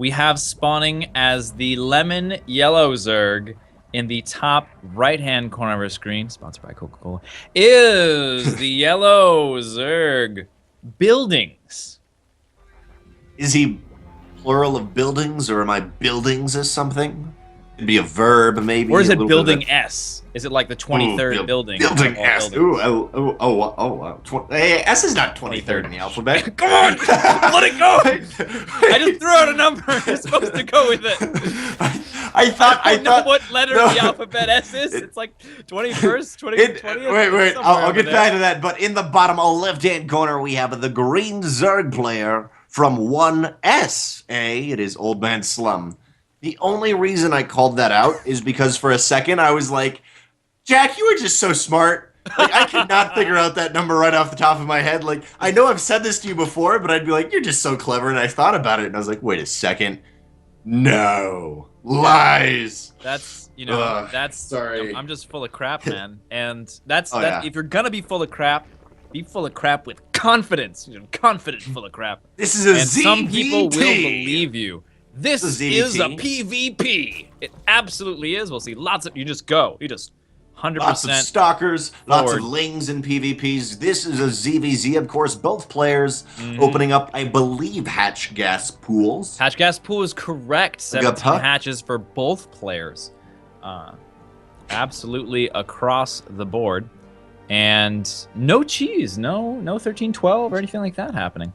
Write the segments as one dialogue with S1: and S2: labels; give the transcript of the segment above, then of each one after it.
S1: we have spawning as the lemon yellow Zerg in the top right-hand corner of our screen, sponsored by Coca-Cola, is the yellow Zerg BuildingS.
S2: Is he plural of buildings, or am I buildings as something? It'd be a verb, maybe.
S1: Or is it
S2: building
S1: BuildingS? Is it like the 23rd building?
S2: Building S. Ooh, wow. Hey, S is not 23rd in the alphabet.
S1: Come on! Let it go! I just threw out a number. You're supposed to go with it.
S2: I thought.
S1: I don't know what letter of the alphabet S is. It's like 21st, 20th.
S2: Wait. I'll get back to that. But in the bottom left-hand corner, we have the green Zerg player from 1S. It is OldManSlum. The only reason I called that out is because for a second I was like, Jack, you were just so smart. Like, I could not figure out that number right off the top of my head. Like, I know I've said this to you before, but I'd be like, you're just so clever. And I thought about it, and I was like, wait a second. No. Lies.
S1: That's,
S2: sorry.
S1: I'm just full of crap, man. And that's
S2: yeah.
S1: If you're going to be full of crap, be full of crap with confidence. You're confident full of crap.
S2: This is a
S1: and
S2: ZVT.
S1: Some people will believe you. This is a
S2: ZVT.
S1: PvP. It absolutely is. We'll see lots of, you just go. You just 100%.
S2: Lots of stalkers,
S1: forward.
S2: lots of lings and PvPs. This is a ZVZ, of course. Both players opening up, I believe, hatch gas pools.
S1: Hatch gas pool is correct. 17 hatches for both players. Absolutely across the board. And no cheese. No 13-12 or anything like that happening.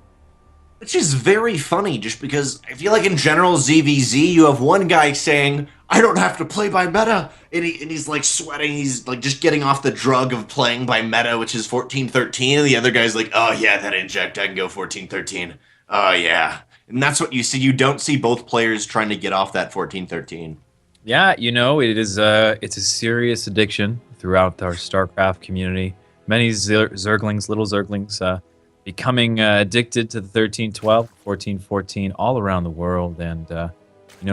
S2: Which is very funny, just because I feel like in general ZVZ, you have one guy saying, I don't have to play by meta, and he's like sweating, he's like just getting off the drug of playing by meta, which is 14-13, and the other guy's like, oh yeah, that inject, I can go 14-13. Oh yeah. And that's what you see. You don't see both players trying to get off that 14-13.
S1: Yeah, it's a serious addiction throughout our StarCraft community. Many Zerglings, little Zerglings, becoming addicted to the 13-12, 14-14 all around the world. And,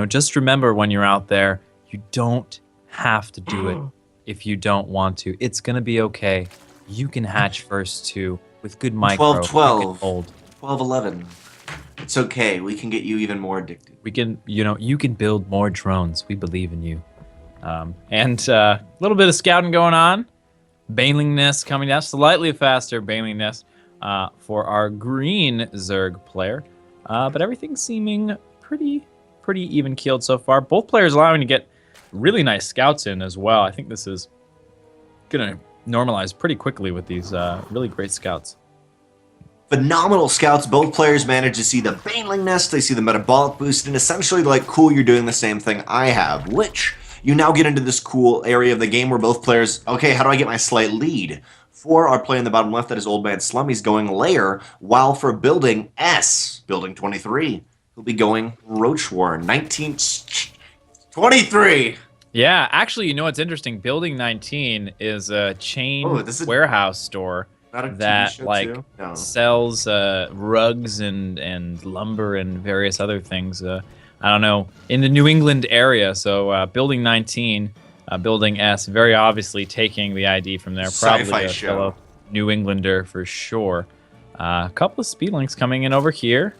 S1: just remember when you're out there, you don't have to do it if you don't want to. It's going to be okay. You can hatch first, too, with good micro.
S2: 12-12, 12-11. It's okay. We can get you even more addicted.
S1: We can, you can build more drones. We believe in you. And a little bit of scouting going on. BuildingS coming down, slightly faster BuildingS. For our green Zerg player. But everything's seeming pretty even-keeled so far. Both players allowing to get really nice scouts in as well. I think this is going to normalize pretty quickly with these really great scouts.
S2: Phenomenal scouts. Both players manage to see the Baneling Nest, they see the metabolic boost, and essentially like, cool, you're doing the same thing I have, which you now get into this cool area of the game where both players, okay, how do I get my slight lead? For our play in the bottom left, that is OldManSlum. He's going layer, while for BuildingS, building 23, he'll be going Roach War, 23.
S1: Yeah, actually, what's interesting? Building 19 is a chain warehouse store that sells rugs and lumber and various other things. I don't know, in the New England area. So Building 19. BuildingS, very obviously taking the ID from there. Probably a fellow New Englander for sure. A couple of speedlinks coming in over here.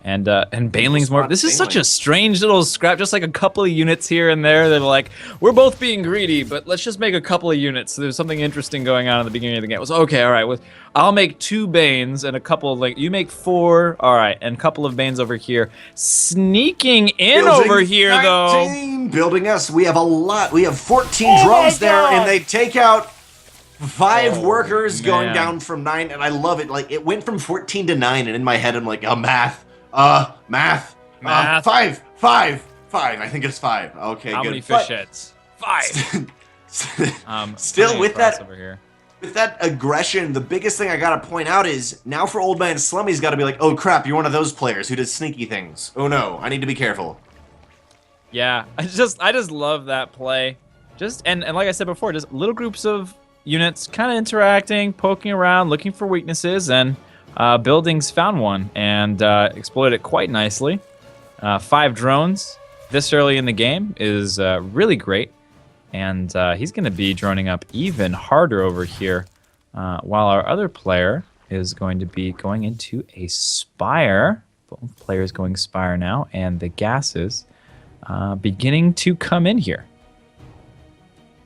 S1: And Baneling's more. This is such a strange little scrap, just like a couple of units here and there. They're like, we're both being greedy, but let's just make a couple of units. So there's something interesting going on at the beginning of the game. It was okay, all right. Well, I'll make 2 Banes and a couple of you make 4, all right, and a couple of Banes over here. Sneaking in over here though.
S2: BuildingS, we have a lot. We have 14 drones there, and they take out 5 workers going down from 9, and I love it. Like, it went from 14 to 9, and in my head I'm like, math. 5. I think it's 5. Okay,
S1: How
S2: good.
S1: many fish heads? 5.
S2: Still with that over here. With that aggression, the biggest thing I gotta point out is now for OldManSlum, he's gotta be like, oh crap, you're one of those players who does sneaky things. Oh no, I need to be careful.
S1: Yeah, I just love that play. And like I said before, just little groups of units kind of interacting, poking around, looking for weaknesses, and BuildingS found one and exploited it quite nicely. 5 drones this early in the game is really great, and he's going to be droning up even harder over here, while our other player is going to be going into a Spire, Both players going Spire now, and the gases beginning to come in here.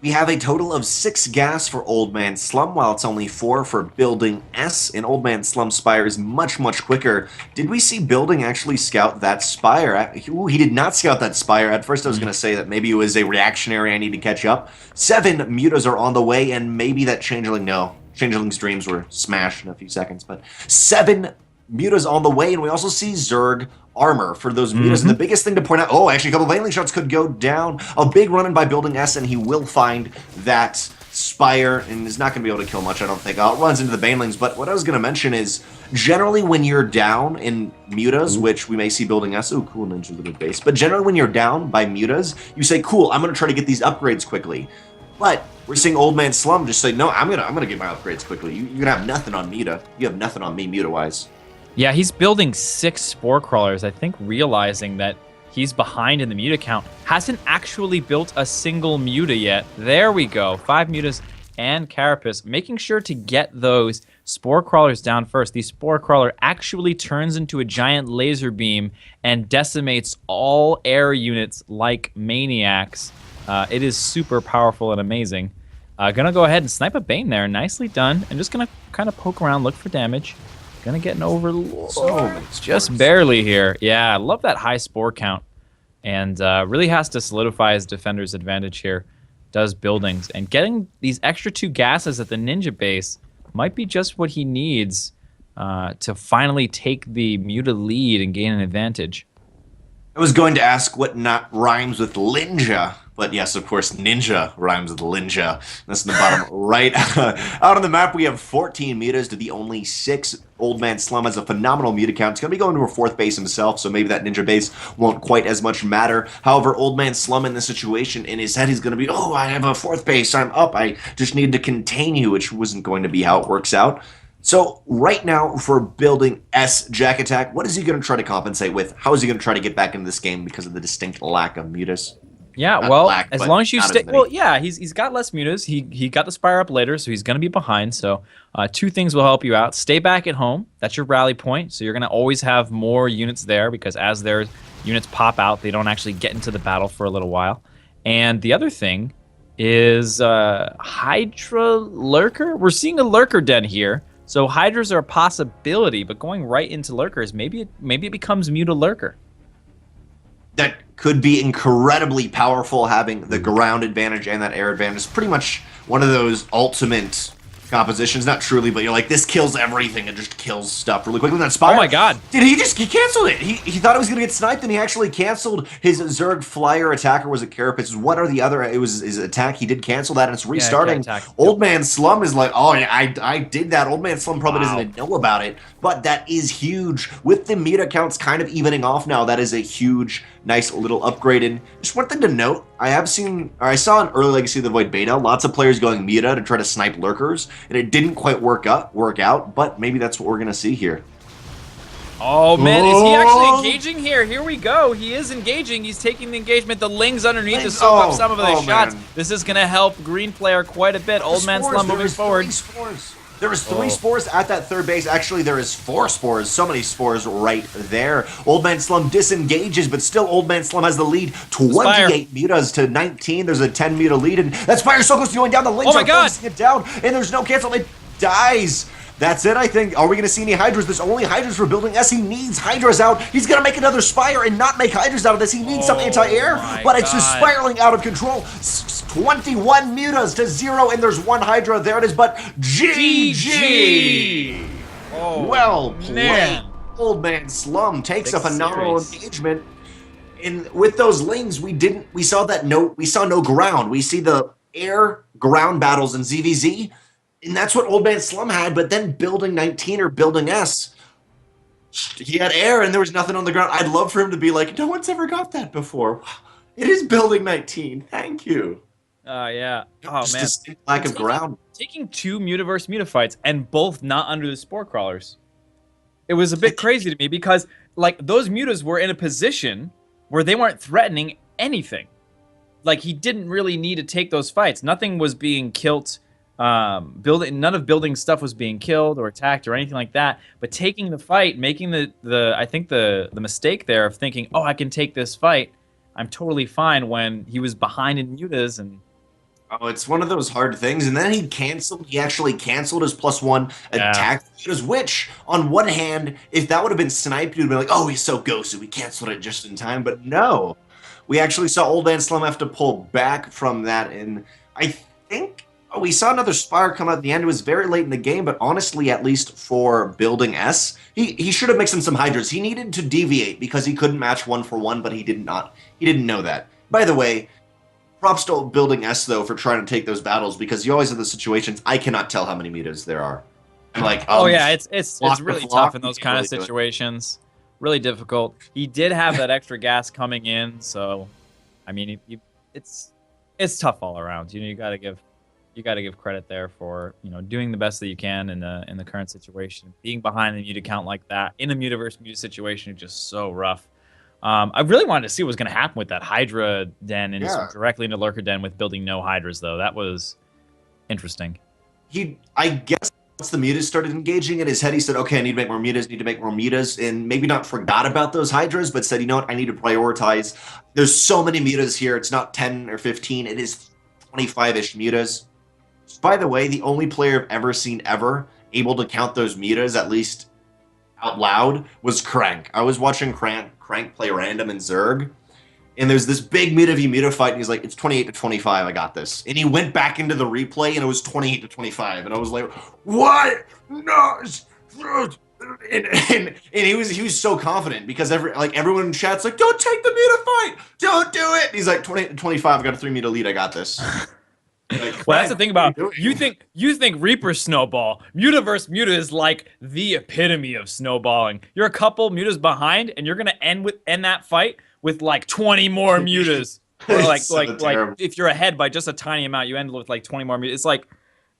S2: We have a total of 6 gas for OldManSlum, while it's only 4 for BuildingS. And OldManSlum Spire is much, much quicker. Did we see Building actually scout that Spire? Ooh, he did not scout that Spire. At first I was going to say that maybe it was a reactionary, I need to catch up. 7 mutas are on the way, and maybe that Changeling, no. Changeling's dreams were smashed in a few seconds, but 7 mutas on the way, and we also see Zerg armor for those mutas. And the biggest thing to point out, oh, actually a couple of Baneling shots could go down. A big run-in by BuildingS, and he will find that Spire, and is not going to be able to kill much, I don't think. It runs into the Banelings, but what I was going to mention is, generally when you're down in mutas, which we may see BuildingS, oh, cool ninja little base, but generally when you're down by mutas, you say, cool, I'm going to try to get these upgrades quickly. But we're seeing OldManSlum just say, no, I'm gonna get my upgrades quickly. You're gonna have nothing on muta. You have nothing on me muta-wise.
S1: Yeah, he's building 6 Spore Crawlers, I think, realizing that he's behind in the muta count. Hasn't actually built a single muta yet. There we go. 5 mutas and Carapace, making sure to get those Spore Crawlers down first. The Spore Crawler actually turns into a giant laser beam and decimates all air units like maniacs. It is super powerful and amazing. Gonna go ahead and snipe a Bane there. Nicely done. And just gonna kind of poke around, look for damage. Gonna get an overlord. Just barely here. Yeah, I love that high spore count. And really has to solidify his defender's advantage here. Does Buildings. And getting these extra 2 gases at the ninja base might be just what he needs to finally take the muta lead and gain an advantage.
S2: I was going to ask what not rhymes with Linja, but yes, of course, Ninja rhymes with Linja. That's in the bottom right. Out on the map, we have 14 mutas to the only 6. OldManSlum has a phenomenal muta count. He's going to be going to a 4th base himself, so maybe that ninja base won't quite as much matter. However, OldManSlum in this situation, in his head, he's going to be, oh, I have a 4th base, I'm up, I just need to contain you, which wasn't going to be how it works out. So right now for BuildingS JaKaTaK, what is he going to try to compensate with? How is he going to try to get back into this game because of the distinct lack of mutas?
S1: Yeah,
S2: Not
S1: well,
S2: lack,
S1: as long as you stay, well, yeah, he's got less mutas. He got the Spire up later, so he's going to be behind. So 2 things will help you out. Stay back at home. That's your rally point. So you're going to always have more units there because as their units pop out, they don't actually get into the battle for a little while. And the other thing is Hydra Lurker. We're seeing a Lurker den here. So Hydras are a possibility, but going right into Lurkers, maybe it becomes Muta Lurker.
S2: That could be incredibly powerful, having the ground advantage and that air advantage. Pretty much one of those ultimate compositions. Not truly, but you're like, this kills everything and just kills stuff really quickly. That Spire.
S1: Oh my god.
S2: Dude, he canceled it. He thought it was going to get sniped, and he actually canceled his Zerg flyer attacker. Was it Carapace? What are the other? It was his attack. He did cancel that, and it's restarting.
S1: Yeah,
S2: OldManSlum is like, oh, yeah, I did that. OldManSlum probably doesn't even know about it, but that is huge. With the meta counts kind of evening off now, that is a huge, nice little upgrade. And just one thing to note, I saw in early Legacy of the Void beta, lots of players going meta to try to snipe lurkers, and it didn't quite work out, but maybe that's what we're going to see here.
S1: Oh, man, is he actually engaging here? Here we go. He is engaging. He's taking the engagement. The Lings underneath to soak up some of the shots. Man. This is going to help Green player quite a bit. OldManSlum moving forward.
S2: There was 3 spores at that 3rd base. Actually, there is 4 spores. So many spores right there. OldManSlum disengages, but still OldManSlum has the lead. 28 mutas to 19. There's a 10 muta lead, and that Spire so close to going down. The Lings are forcing it down, and there's no cancel. It dies. That's it, I think. Are we going to see any Hydras? There's only Hydras for BuildingS. He needs Hydras out. He's going to make another Spire and not make Hydras out of this. He needs some anti-air, but it's just spiraling out of control. 21 mutas to 0, and there's 1 Hydra. There it is, but GG!
S1: Oh,
S2: well played. OldManSlum takes a phenomenal engagement. And with those Lings, we saw no ground. We see the air ground battles in ZVZ. And that's what OldManSlum had, but then Building 19 or BuildingS, he had air and there was nothing on the ground. I'd love for him to be like, no one's ever got that before. It is Building 19. Thank you.
S1: Yeah. Oh,
S2: just
S1: man.
S2: Just a lack of ground.
S1: Taking 2 Mutaverse Muta fights and both not under the Spore Crawlers. It was a bit crazy to me because, like, those mutas were in a position where they weren't threatening anything. Like, he didn't really need to take those fights. Nothing was being killed None of building stuff was being killed or attacked or anything like that. But taking the fight, making I think the mistake there of thinking, oh, I can take this fight, I'm totally fine, when he was behind in mutas. And
S2: oh, it's one of those hard things. And then he actually canceled his +1 attack mutas, which on one hand, if that would have been sniped, you'd be like, oh, he's so ghosted, we canceled it just in time. But no, we actually saw OldManSlum have to pull back from that. And I think we saw another Spire come out at the end. It was very late in the game, but honestly, at least for BuildingS, he should have mixed in some Hydras. He needed to deviate because he couldn't match 1-for-1, but he didn't know that. By the way, props to BuildingS, though, for trying to take those battles, because you always have the situations, I cannot tell how many mutas there are. Like,
S1: oh yeah, it's really tough in those kind of situations. Really difficult. He did have that extra gas coming in, so I mean, it's tough all around. You know, you got to give credit there for, you know, doing the best that you can in the current situation. Being behind the muta count like that in a mutaverse muta situation is just so rough. I really wanted to see what was going to happen with that Hydra den and directly into Lurker den with building no Hydras, though. That was interesting.
S2: I guess once the mutas started engaging in his head, he said, okay, I need to make more mutas, and maybe not forgot about those Hydras, but said, you know what, I need to prioritize. There's so many mutas here. It's not 10 or 15. It is 25-ish mutas. By the way, the only player I've ever seen able to count those mutas, at least out loud, was Crank. I was watching Crank play random in Zerg, and there's this big muta fight, and he's like, it's 28-25, I got this. And he went back into the replay, and it was 28-25, and I was like, what? No! And he was so confident, because everyone in chat's like, don't take the muta fight! Don't do it! And he's like, 28-25, I got a 3 muta lead, I got this.
S1: Like, well, that's the thing about you think Reaper snowball. Mutaverse muta is like the epitome of snowballing. You're a couple mutas behind, and you're gonna end that fight with like 20 more mutas. Or like if you're ahead by just a tiny amount, you end with like 20 more mutas.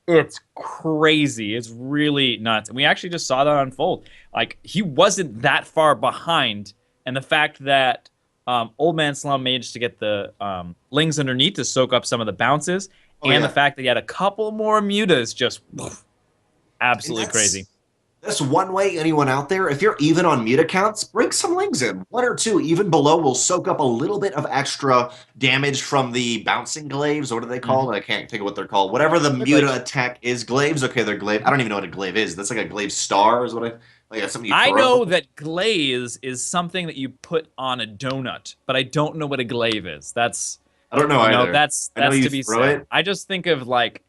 S1: It's crazy. It's really nuts. And we actually just saw that unfold. Like, he wasn't that far behind, and the fact that OldManSlum managed to get the lings underneath to soak up some of the bounces. And the fact that he had a couple more mutas, just absolutely crazy.
S2: That's one way, anyone out there, if you're even on muta counts, bring some lings in. 1 or 2, even below, will soak up a little bit of extra damage from the bouncing glaives. What are they called? I can't think of what they're called. Whatever the muta attack is, glaives. Okay, they're glaive. I don't even know what a glaive is. That's like a glaive star is what something you throw.
S1: I know that glaze is something that you put on a donut, but I don't know what a glaive is.
S2: I don't know either.
S1: That's to be said. I just think of like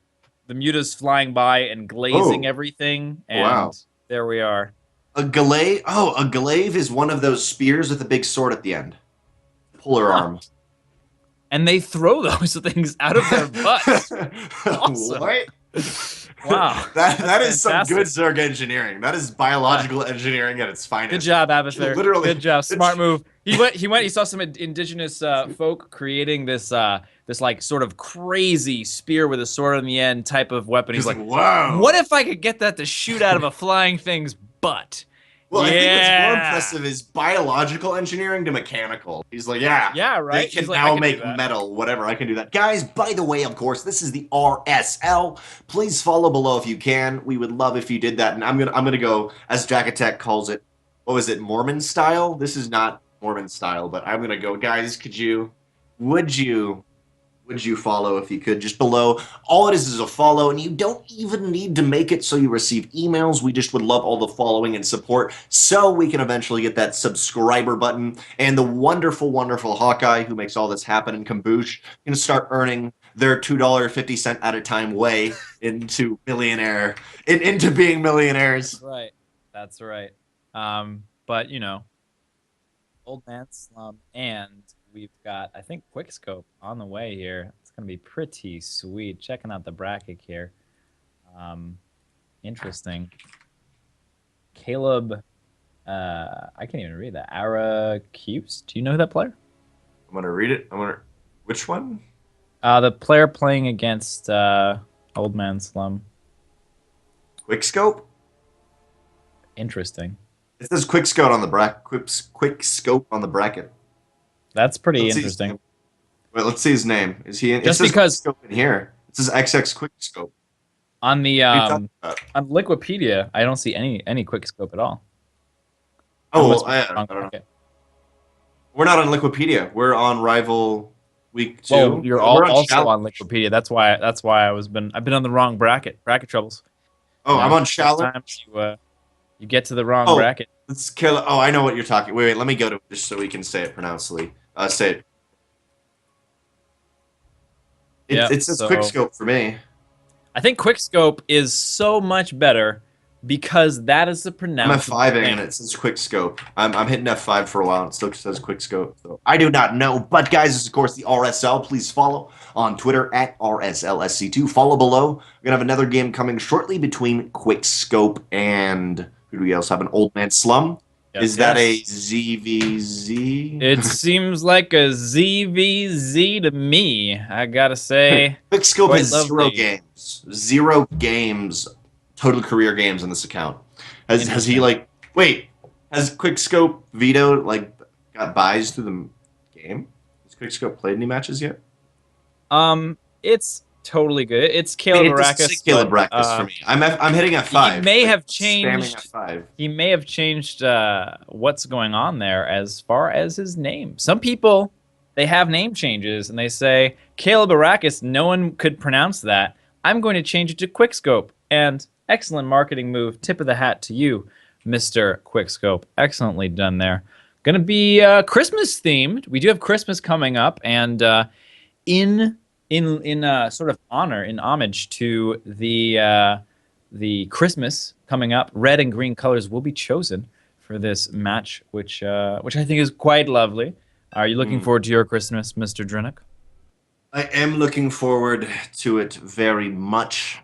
S1: the mutas flying by and glazing everything, and there we are.
S2: A glaive? Oh, a glaive is one of those spears with a big sword at the end. Polar arm.
S1: And they throw those things out of their butts.
S2: Awesome. What?
S1: Wow.
S2: That is some good Zerg engineering. That is biological engineering at its finest.
S1: Good job, Abathur. Literally. Good job. Smart move. He saw some indigenous folk creating this like sort of crazy spear with a sword on the end type of weapon. He's like,
S2: wow.
S1: What if I could get that to shoot out of a flying thing's butt?
S2: Well, I think what's more impressive is biological engineering to mechanical. He's like,
S1: yeah, right.
S2: They can now make metal, whatever. I can do that. Guys, by the way, of course, this is the RSL. Please follow below if you can. We would love if you did that. And I'm gonna go, as JaKaTaK calls it, what was it, Mormon style? This is not Mormon style, but I'm gonna go, guys. Would you follow if you could? Just below. All it is a follow, and you don't even need to make it so you receive emails. We just would love all the following and support so we can eventually get that subscriber button. And the wonderful, wonderful Hawkeye, who makes all this happen, and Kamboosh, going to start earning their $2.50 at a time way into into being millionaires.
S1: Right. That's right. But, you know, OldManSlum, and we've got, I think, Quickscope on the way here. It's going to be pretty sweet. Checking out the bracket here. Interesting. Caleb, I can't even read that. Aracuse? Do you know that player?
S2: I'm going to read it. Which one?
S1: The player playing against OldManSlum.
S2: Quickscope?
S1: Interesting.
S2: It says Quickscope on the bracket. Quickscope on the bracket.
S1: That's pretty interesting.
S2: Wait, let's see his name. Is he in?
S1: Just because
S2: Quickscope in here. It says XX Quickscope.
S1: On the on Liquipedia, I don't see any quick scope at all.
S2: Oh, well, I don't know. We're not on Liquipedia. We're on Rival Week 2.
S1: Well, you're also on Liquipedia. That's why I've been on the wrong bracket troubles.
S2: Oh, I'm on Challenge.
S1: You get to the wrong bracket.
S2: Let's kill. Oh, I know what you're talking. Wait, let me go to it just so we can say it pronouncedly. Say it. It says Quickscope for me.
S1: I think Quickscope is so much better because that is the pronounced.
S2: I'm F5ing and it says Quickscope. I'm hitting F5 for a while and it still says Quickscope. So I do not know. But guys, this is of course the RSL. Please follow on Twitter at RSLSC2. Follow below. We're gonna have another game coming shortly between Quickscope and who do we else have? An OldManSlum. Is that a ZVZ?
S1: It seems like a ZVZ to me, I gotta say.
S2: Quickscope has 0 games. 0 games, total career games on this account. Has he, like... Wait, has Quickscope vetoed, like, got buys through the game? Has Quickscope played any matches yet?
S1: It's totally good. It's Caleb Baracus.
S2: Caleb Baracus for me. I'm hitting F5.
S1: He may have changed. He may have changed what's going on there as far as his name. Some people, they have name changes and they say Caleb Baracus. No one could pronounce that. I'm going to change it to Quickscope. And excellent marketing move. Tip of the hat to you, Mr. Quickscope. Excellently done there. Going to be Christmas themed. We do have Christmas coming up, and in sort of honor, in homage to the Christmas coming up, red and green colors will be chosen for this match, which I think is quite lovely. Are you looking forward to your Christmas, Mr. DrennoC?
S2: I am looking forward to it very much.